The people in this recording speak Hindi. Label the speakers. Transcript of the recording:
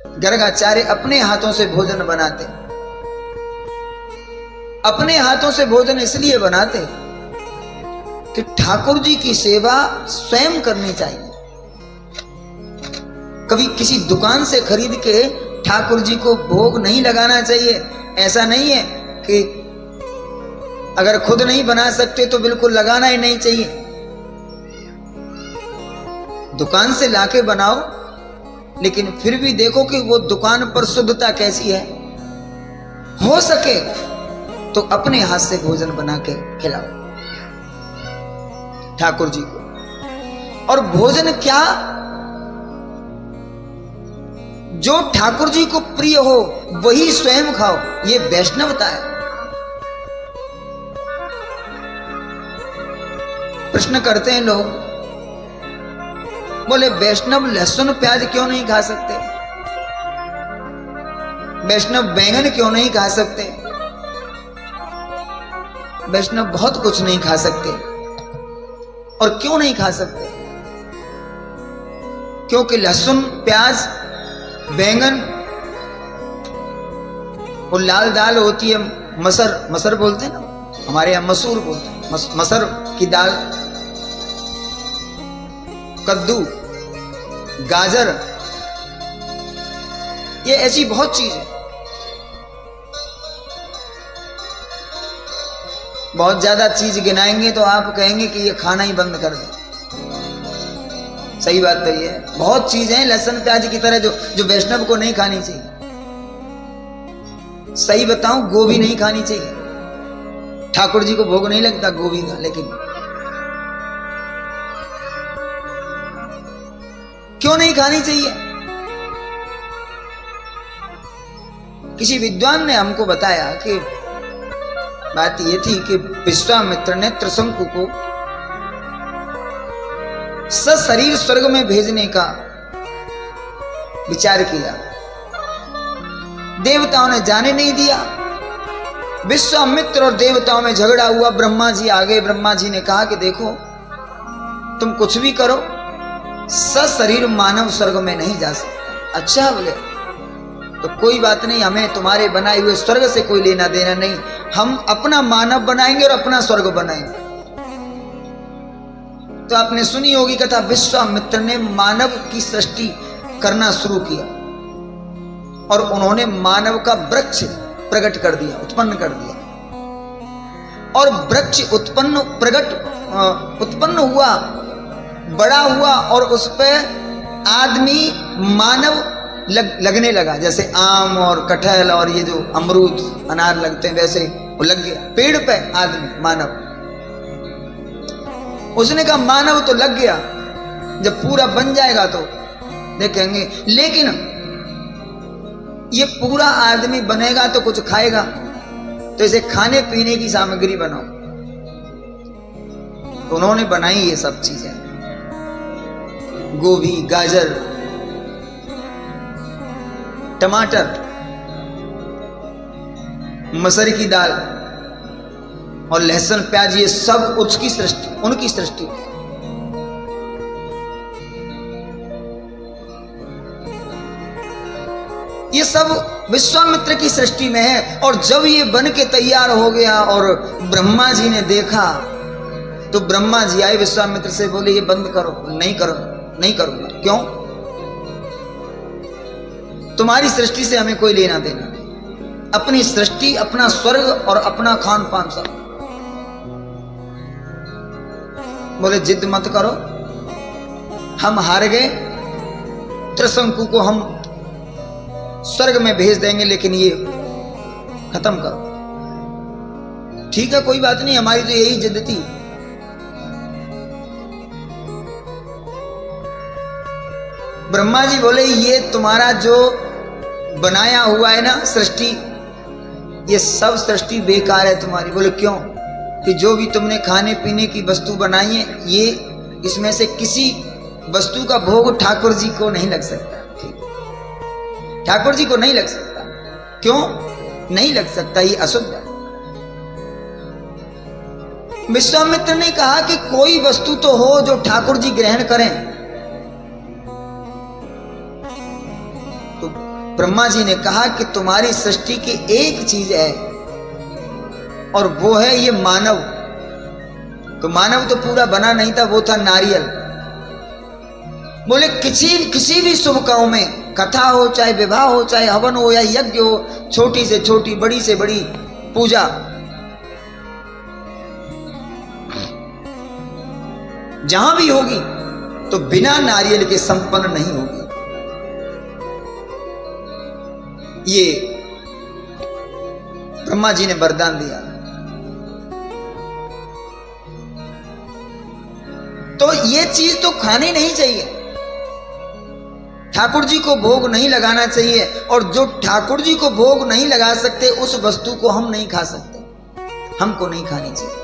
Speaker 1: गर्गाचार्य अपने हाथों से भोजन बनाते। अपने हाथों से भोजन इसलिए बनाते कि ठाकुर जी की सेवा स्वयं करनी चाहिए। कभी किसी दुकान से खरीद के ठाकुर जी को भोग नहीं लगाना चाहिए। ऐसा नहीं है कि अगर खुद नहीं बना सकते तो बिल्कुल लगाना ही नहीं चाहिए। दुकान से लाके बनाओ, लेकिन फिर भी देखो कि वो दुकान पर शुद्धता कैसी है। हो सके तो अपने हाथ से भोजन बना के खिलाओ ठाकुर जी को। और भोजन क्या, जो ठाकुर जी को प्रिय हो वही स्वयं खाओ, ये वैष्णवता है। प्रश्न करते हैं लोग, बोले वैष्णव लहसुन प्याज क्यों नहीं खा सकते, वैष्णव बैंगन क्यों नहीं खा सकते, वैष्णव बहुत कुछ नहीं खा सकते। और क्यों नहीं खा सकते? क्योंकि लहसुन प्याज बैंगन वो लाल दाल होती है, मसर, मसर बोलते हैं ना, हमारे यहां मसूर बोलते हैं, मसर की दाल, कद्दू, गाजर, ये ऐसी बहुत चीज है। बहुत ज्यादा चीज गिनाएंगे तो आप कहेंगे कि ये खाना ही बंद कर दे। सही बात तो ये है, बहुत चीजें हैं लहसुन प्याज की तरह जो वैष्णव को नहीं खानी चाहिए। सही बताऊं, गोभी नहीं खानी चाहिए। ठाकुर जी को भोग नहीं लगता गोभी का, लेकिन क्यों नहीं खानी चाहिए? किसी विद्वान ने हमको बताया कि बात यह थी कि विश्वामित्र ने त्रिशंकु को सशरीर स्वर्ग में भेजने का विचार किया। देवताओं ने जाने नहीं दिया। विश्वामित्र और देवताओं में झगड़ा हुआ। ब्रह्मा जी आ गए। ब्रह्मा जी ने कहा कि देखो, तुम कुछ भी करो, सशरीर मानव स्वर्ग में नहीं जा सकता। अच्छा बोले, तो कोई बात नहीं, हमें तुम्हारे बनाए हुए स्वर्ग से कोई लेना देना नहीं, हम अपना मानव बनाएंगे और अपना स्वर्ग बनाएंगे। तो आपने सुनी होगी कथा, विश्वामित्र ने मानव की सृष्टि करना शुरू किया और उन्होंने मानव का वृक्ष प्रकट कर दिया, उत्पन्न कर दिया। और वृक्ष उत्पन्न हुआ, बड़ा हुआ, और उस पर आदमी मानव लगने लगा। जैसे आम और कटहल और ये जो अमरूद अनार लगते हैं, वैसे वो लग गया पेड़ पे आदमी, मानव। उसने कहा मानव तो लग गया, जब पूरा बन जाएगा तो देखेंगे, लेकिन ये पूरा आदमी बनेगा तो कुछ खाएगा, तो इसे खाने पीने की सामग्री बनाओ। तो उन्होंने बनाई ये सब चीजें, गोभी, गाजर, टमाटर, मसर की दाल और लहसुन प्याज, ये सब उसकी सृष्टि, उनकी सृष्टि। ये सब विश्वामित्र की सृष्टि में है। और जब ये बन के तैयार हो गया और ब्रह्मा जी ने देखा, तो ब्रह्मा जी आए विश्वामित्र से, बोले ये बंद करो। नहीं करो, नहीं करूंगा। क्यों? तुम्हारी सृष्टि से हमें कोई लेना देना नहीं। अपनी सृष्टि, अपना स्वर्ग और अपना खान पान सब। बोले जिद मत करो, हम हार गए, त्रिशंकु को हम स्वर्ग में भेज देंगे, लेकिन ये खत्म करो। ठीक है, कोई बात नहीं, हमारी तो यही जिद थी। ब्रह्मा जी बोले ये तुम्हारा जो बनाया हुआ है ना सृष्टि, ये सब सृष्टि बेकार है तुम्हारी। बोले क्यों? कि जो भी तुमने खाने पीने की वस्तु बनाई है, ये इसमें से किसी वस्तु का भोग ठाकुर जी को नहीं लग सकता। ठाकुर जी को नहीं लग सकता। क्यों नहीं लग सकता? ये अशुद्ध है। विश्वामित्र ने कहा कि कोई वस्तु तो हो जो ठाकुर जी ग्रहण करें। तो ब्रह्मा जी ने कहा कि तुम्हारी सृष्टि की एक चीज है और वो है ये मानव। तो मानव तो पूरा बना नहीं था, वो था नारियल। बोले किसी भी शुभ काम में, कथा हो चाहे विवाह हो चाहे हवन हो या यज्ञ हो, छोटी से छोटी बड़ी से बड़ी पूजा, जहां भी होगी तो बिना नारियल के संपन्न नहीं होगी। ये ब्रह्मा जी ने वरदान दिया। तो ये चीज तो खानी नहीं चाहिए, ठाकुर जी को भोग नहीं लगाना चाहिए। और जो ठाकुर जी को भोग नहीं लगा सकते उस वस्तु को हम नहीं खा सकते, हमको नहीं खानी चाहिए।